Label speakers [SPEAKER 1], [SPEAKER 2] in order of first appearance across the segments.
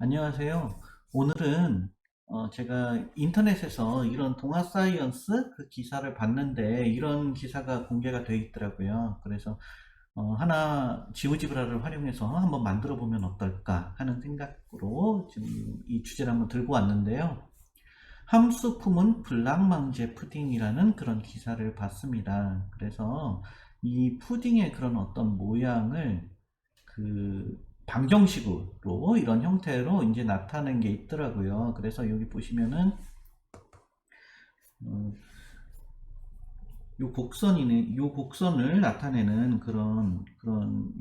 [SPEAKER 1] 안녕하세요. 오늘은 제가 인터넷에서 이런 동아 사이언스 그 기사를 봤는데 이런 기사가 공개가 되어 있더라고요. 그래서 하나 지오지브라를 활용해서 한번 만들어 보면 어떨까 하는 생각으로 지금 이 주제를 한번 들고 왔는데요. 함수 품은 블랑망제 푸딩이라는 그런 기사를 봤습니다. 그래서 이 푸딩의 그런 어떤 모양을 그 방정식으로 이런 형태로 이제 나타낸 게 있더라고요. 그래서 여기 보시면은 어, 요 곡선이네, 요 곡선을 나타내는 그런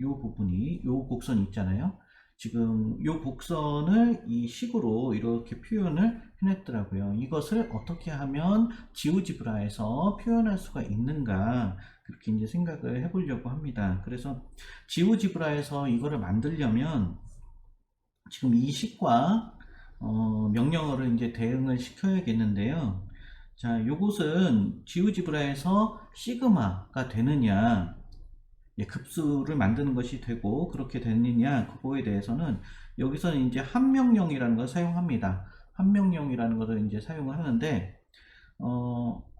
[SPEAKER 1] 요 부분이 요 곡선 있잖아요. 지금 요 곡선을 이 식으로 이렇게 표현을 해냈더라고요. 이것을 어떻게 하면 지오지브라에서 표현할 수가 있는가 그렇게 이제 생각을 해보려고 합니다. 그래서 지오지브라에서 이거를 만들려면 지금 이 식과 명령어를 이제 대응을 시켜야겠는데요. 자, 요것은 지우지브라에서 시그마가 되느냐, 예, 급수를 만드는 것이 되고 그렇게 되느냐, 그거에 대해서는 여기서는 이제 한명령이라는 걸 사용합니다. 한명령이라는 것을 이제 사용을 하는데,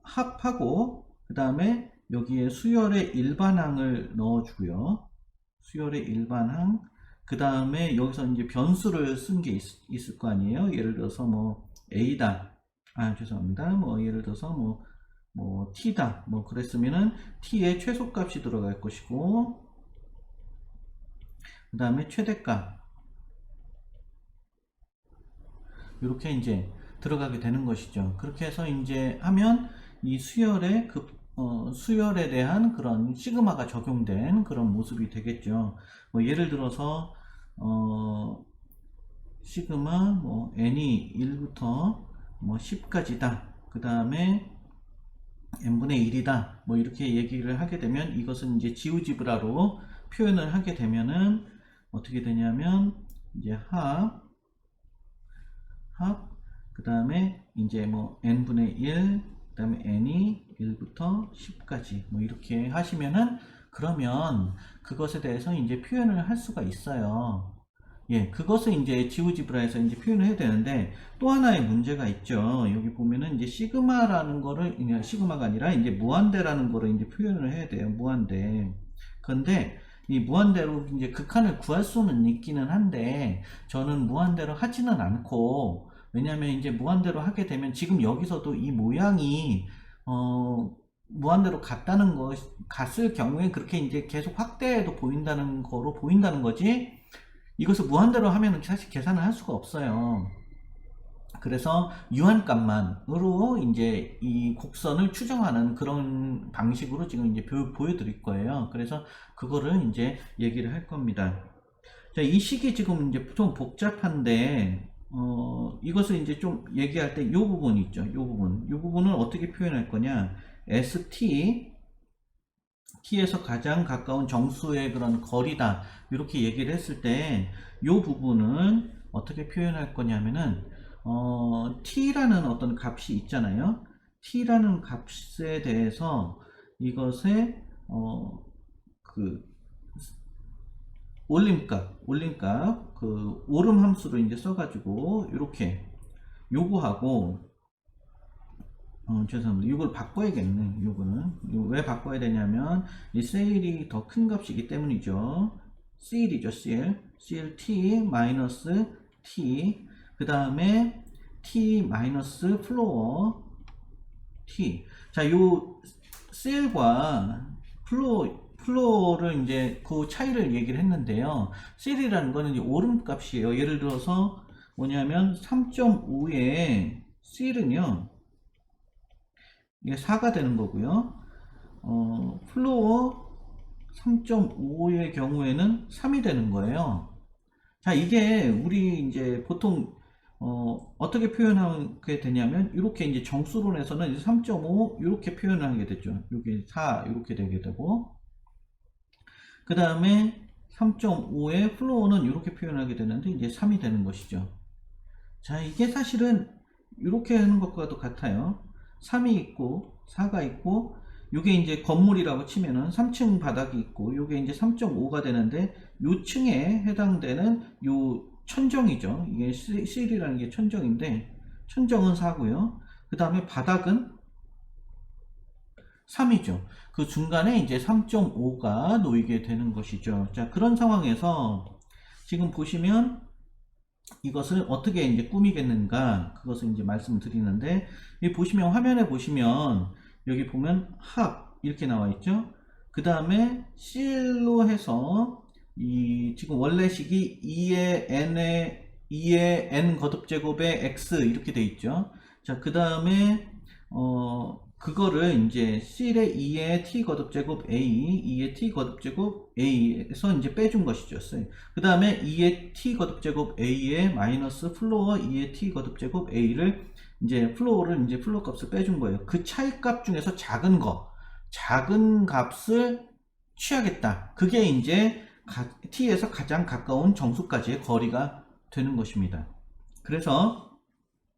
[SPEAKER 1] 합하고, 그 다음에 여기에 수열의 일반항을 넣어주고요. 수열의 일반항, 그 다음에 여기서 이제 변수를 쓴 게 있을 거 아니에요. 예를 들어서 뭐 A다, 죄송합니다. 뭐 예를 들어서 뭐 T다, 뭐 그랬으면은 T의 최소값이 들어갈 것이고, 그 다음에 최대값, 이렇게 이제 들어가게 되는 것이죠. 그렇게 해서 이제 하면 이 수열에 대한 그런 시그마가 적용된 그런 모습이 되겠죠. 뭐 예를 들어서 시그마 뭐 n이 1부터 뭐 10까지다. 그 다음에 n분의 1이다. 뭐 이렇게 얘기를 하게 되면 이것은 이제 지우지브라로 표현을 하게 되면은 어떻게 되냐면 이제 그 다음에 이제 뭐 n분의 1, 그 다음에 n이 1부터 10까지 뭐 이렇게 하시면은 그러면 그것에 대해서 이제 표현을 할 수가 있어요. 예, 그것을 이제 지오지브라에서 이제 표현을 해야 되는데 또 하나의 문제가 있죠. 여기 보면은 이제 시그마라는 거를 시그마가 아니라 이제 무한대라는 거를 이제 표현을 해야 돼요. 무한대. 그런데 이 무한대로 이제 극한을 구할 수는 있기는 한데 저는 무한대로 하지는 않고 왜냐면 이제 무한대로 하게 되면 지금 여기서도 이 모양이 무한대로 같다는 것 같을 경우에 그렇게 이제 계속 확대해도 보인다는 거로 보인다는 거지 이것을 무한대로 하면 사실 계산을 할 수가 없어요. 그래서 유한값만으로 이제 이 곡선을 추정하는 그런 방식으로 지금 이제 보여드릴 거예요. 그래서 그거를 이제 얘기를 할 겁니다. 자, 이 식이 지금 이제 좀 복잡한데, 이것을 이제 좀 얘기할 때 이 부분 있죠. 이 부분을 어떻게 표현할 거냐. t에서 가장 가까운 정수의 그런 거리다. 이렇게 얘기를 했을 때, 이 부분은 어떻게 표현할 거냐면은, t라는 어떤 값이 있잖아요. t라는 값에 대해서 이것의, 그, 올림값, 그, 오름 함수를 이제 써가지고, 이렇게 요구하고, 죄송합니다. 이걸 바꿔야겠네. 요거는 왜 바꿔야 되냐면 이 세일이 더 큰 값이기 때문이죠. CL이죠. CLT 마이너스 T 그 다음에 T 마이너스 플로어 T. 자, 요 CL과 플로어를 이제 그 차이를 얘기를 했는데요. CL이라는 거는 이제 오름 값이에요. 예를 들어서 뭐냐면 3.5의 CL은요. 이게 4가 되는 거고요. 플로어 3.5의 경우에는 3이 되는 거예요. 자, 이게 우리 이제 보통 어떻게 표현하게 되냐면 이렇게 이제 정수론에서는 3.5 이렇게 표현을 하게 되죠. 여기 4 이렇게 되게 되고 그 다음에 3.5의 플로어는 이렇게 표현하게 되는데 이제 3이 되는 것이죠. 자, 이게 사실은 이렇게 하는 것과도 같아요. 3이 있고 4가 있고 이게 이제 건물이라고 치면은 3층 바닥이 있고 이게 이제 3.5가 되는데 요 층에 해당되는 요 천정이죠. 이게 CL이라는 게 천정인데 천정은 4고요. 그 다음에 바닥은 3이죠. 그 중간에 이제 3.5가 놓이게 되는 것이죠. 자, 그런 상황에서 지금 보시면 이것을 어떻게 이제 꾸미겠는가 그것을 이제 말씀을 드리는데 이 보시면 화면에 보시면 여기 보면 합 이렇게 나와 있죠. 그 다음에 C로 해서 이 지금 원래 식이 2의 n 거듭제곱의 x 이렇게 돼 있죠. 자, 그 다음에 그거를 이제 C의 2의 t 거듭제곱 a, 2의 t 거듭제곱 a에서 이제 빼준 것이죠. 그 다음에 2의 t 거듭제곱 a의 마이너스 플로어 2의 t 거듭제곱 a를 이제 플로어 값을 빼준 거예요. 그 차이 값 중에서 작은 값을 취하겠다. 그게 이제 t에서 가장 가까운 정수까지의 거리가 되는 것입니다. 그래서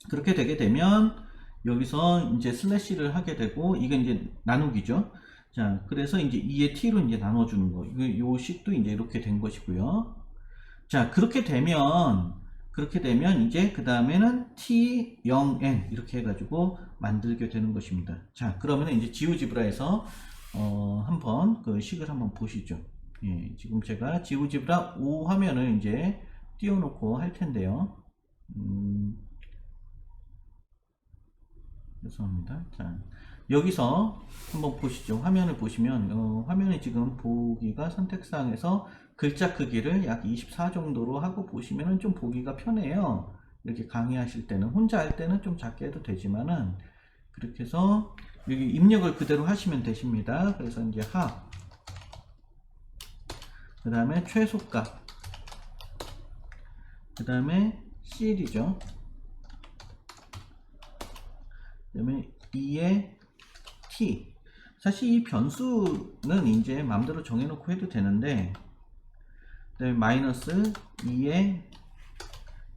[SPEAKER 1] 그렇게 되게 되면 여기서 이제 슬래시를 하게 되고 이게 이제 나누기죠. 자, 그래서 이제 2의 t로 이제 나눠주는 거. 요 식도 이제 이렇게 된 것이고요. 자, 그렇게 되면 이제 그 다음에는 t 0n 이렇게 해가지고 만들게 되는 것입니다. 자, 그러면 이제 지오지브라에서 한번 그 식을 한번 보시죠. 예, 지금 제가 지오지브라 5 화면을 이제 띄워놓고 할 텐데요. 죄송합니다. 자, 여기서 한번 보시죠. 화면을 보시면 화면에 지금 보기가 선택사항에서 글자 크기를 약 24 정도로 하고 보시면은 좀 보기가 편해요. 이렇게 강의하실 때는 혼자 할 때는 좀 작게 해도 되지만은 그렇게 해서 여기 입력을 그대로 하시면 되십니다. 그래서 이제 합, 그 다음에 최소값, 그 다음에 CL이죠. 그 다음에 2의 t. 사실 이 변수는 이제 마음대로 정해놓고 해도 되는데, 그 다음에 마이너스 2의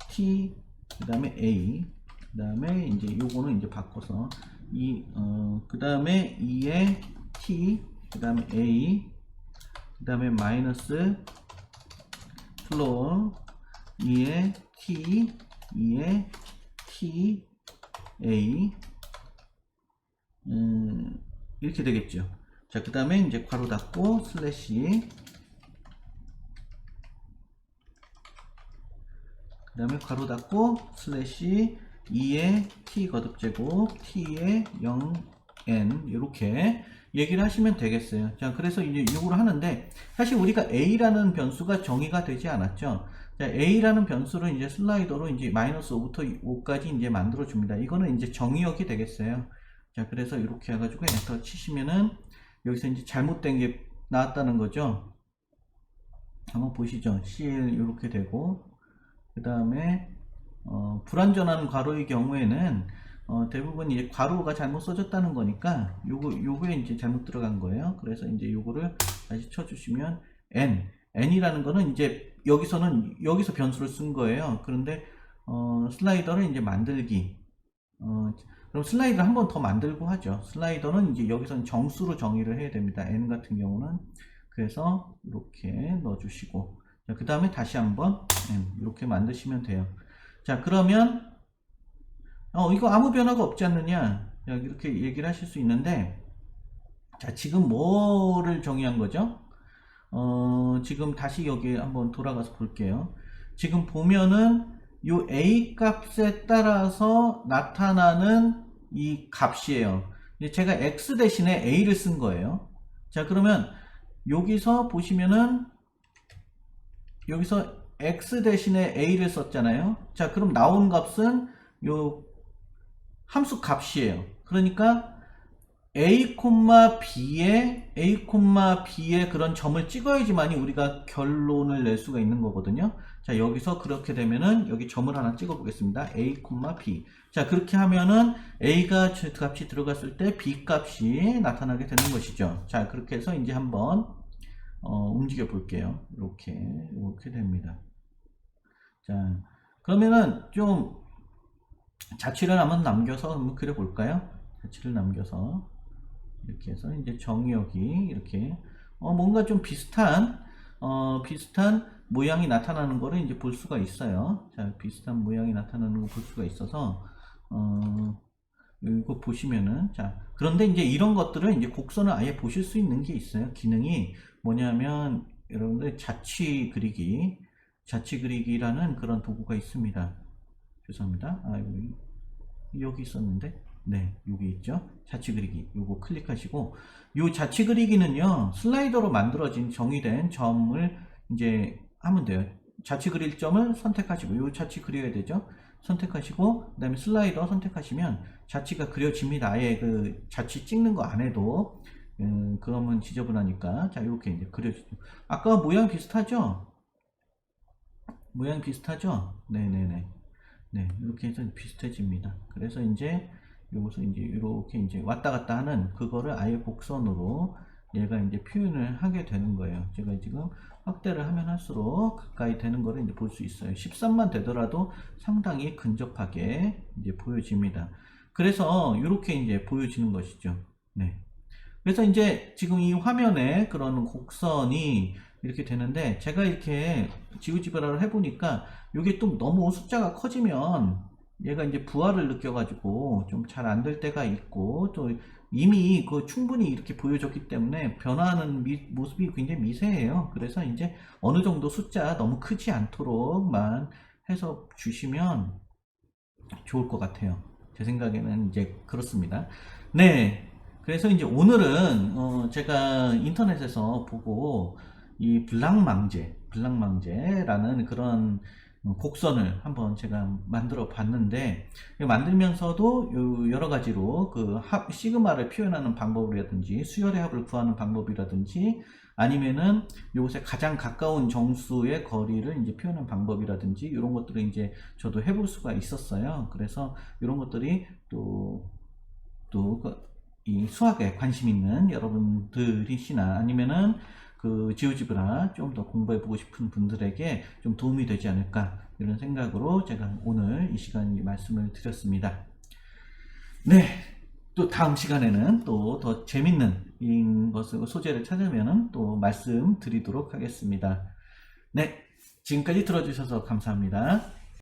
[SPEAKER 1] t, 그 다음에 a, 그 다음에 이제 요거는 이제 바꿔서 그 다음에 2의 t, 그 다음에 a, 그 다음에 마이너스 플로어 2의 t, 2의 t, a, 이렇게 되겠죠. 자, 그 다음에 이제 괄호 닫고 슬래시, 그 다음에 괄호 닫고 슬래시 2의 t 거듭제곱 t의 0n 이렇게 얘기를 하시면 되겠어요. 자, 그래서 이제 이걸 하는데 사실 우리가 a라는 변수가 정의가 되지 않았죠. 자, a라는 변수를 이제 슬라이더로 이제 마이너스 5부터 5까지 이제 만들어 줍니다. 이거는 이제 정의역이 되겠어요. 자, 그래서 이렇게 해가지고 엔터 치시면은 여기서 이제 잘못된 게 나왔다는 거죠. 한번 보시죠. CL 이렇게 되고, 그 다음에 불완전한 괄호의 경우에는 대부분 이제 괄호가 잘못 써졌다는 거니까 요거에 이제 잘못 들어간 거예요. 그래서 이제 요거를 다시 쳐주시면 n이라는 거는 이제 여기서 변수를 쓴 거예요. 그런데 슬라이더를 이제 만들기. 그럼 슬라이드를 한 번 더 만들고 하죠. 슬라이더는 이제 여기서는 정수로 정의를 해야 됩니다. n 같은 경우는. 그래서 이렇게 넣어주시고, 그 다음에 다시 한번 n 이렇게 만드시면 돼요. 자, 그러면 이거 아무 변화가 없지 않느냐, 이렇게 얘기를 하실 수 있는데, 자, 지금 뭐를 정의한 거죠? 지금 다시 여기 한번 돌아가서 볼게요. 지금 보면은 요 a 값에 따라서 나타나는 이 값이에요. 제가 x 대신에 a를 쓴 거예요. 자, 그러면 여기서 보시면은 여기서 x 대신에 a를 썼잖아요. 자, 그럼 나온 값은 요 함수 값이에요. 그러니까 a,b의 그런 점을 찍어야지만이 우리가 결론을 낼 수가 있는 거거든요. 자, 여기서 그렇게 되면은 여기 점을 하나 찍어 보겠습니다. a, b. 자, 그렇게 하면은 a가 값이 들어갔을 때 b 값이 나타나게 되는 것이죠. 자, 그렇게 해서 이제 한번 움직여 볼게요. 이렇게 됩니다. 자, 그러면은 좀 자취를 한번 남겨서 한번 그려 볼까요? 자취를 남겨서 이렇게 해서 이제 정의역이 이렇게 뭔가 좀 비슷한 모양이 나타나는 거를 이제 볼 수가 있어요. 자, 비슷한 모양이 나타나는 거 볼 수가 있어서, 이거 보시면은, 자, 그런데 이제 이런 것들을 이제 곡선을 아예 보실 수 있는 게 있어요. 기능이 뭐냐면, 여러분들 자치 그리기라는 그런 도구가 있습니다. 죄송합니다. 여기 있었는데, 네, 여기 있죠. 자치 그리기. 요거 클릭하시고, 요 자치 그리기는요, 슬라이더로 만들어진 정의된 점을 이제 하면 돼요. 자치 그릴 점을 선택하시고, 요 자치 그려야 되죠. 선택하시고, 그 다음에 슬라이더 선택하시면 자치가 그려집니다. 아예 그 자치 찍는 거 안 해도, 그러면 지저분하니까. 자, 이렇게 이제 그려지죠. 아까 모양 비슷하죠? 모양 비슷하죠? 네네네. 네, 이렇게 해서 비슷해집니다. 그래서 이제 요것을 이제 이렇게 이제 왔다 갔다 하는 그거를 아예 곡선으로 얘가 이제 표현을 하게 되는 거예요. 제가 지금 확대를 하면 할수록 가까이 되는 거를 이제 볼 수 있어요. 13만 되더라도 상당히 근접하게 이제 보여집니다. 그래서 이렇게 이제 보여지는 것이죠. 네. 그래서 이제 지금 이 화면에 그런 곡선이 이렇게 되는데 제가 이렇게 지우지브라를 해보니까 이게 또 너무 숫자가 커지면 얘가 이제 부하를 느껴가지고 좀 잘 안 될 때가 있고 또 이미 그 충분히 이렇게 보여줬기 때문에 변화하는 모습이 굉장히 미세해요. 그래서 이제 어느 정도 숫자 너무 크지 않도록만 해서 주시면 좋을 것 같아요. 제 생각에는 이제 그렇습니다. 네. 그래서 이제 오늘은 제가 인터넷에서 보고 이 블랑망제라는 그런 곡선을 한번 제가 만들어 봤는데 만들면서도 여러 가지로 그 시그마를 표현하는 방법이라든지 수열의 합을 구하는 방법이라든지 아니면은 요것에 가장 가까운 정수의 거리를 이제 표현하는 방법이라든지 이런 것들을 이제 저도 해볼 수가 있었어요. 그래서 이런 것들이 이 수학에 관심 있는 여러분들이시나 아니면은 그 지오지브라 좀 더 공부해보고 싶은 분들에게 좀 도움이 되지 않을까 이런 생각으로 제가 오늘 이 시간에 말씀을 드렸습니다. 네. 또 다음 시간에는 또 더 재밌는 것을 소재를 찾으면 또 말씀드리도록 하겠습니다. 네. 지금까지 들어주셔서 감사합니다.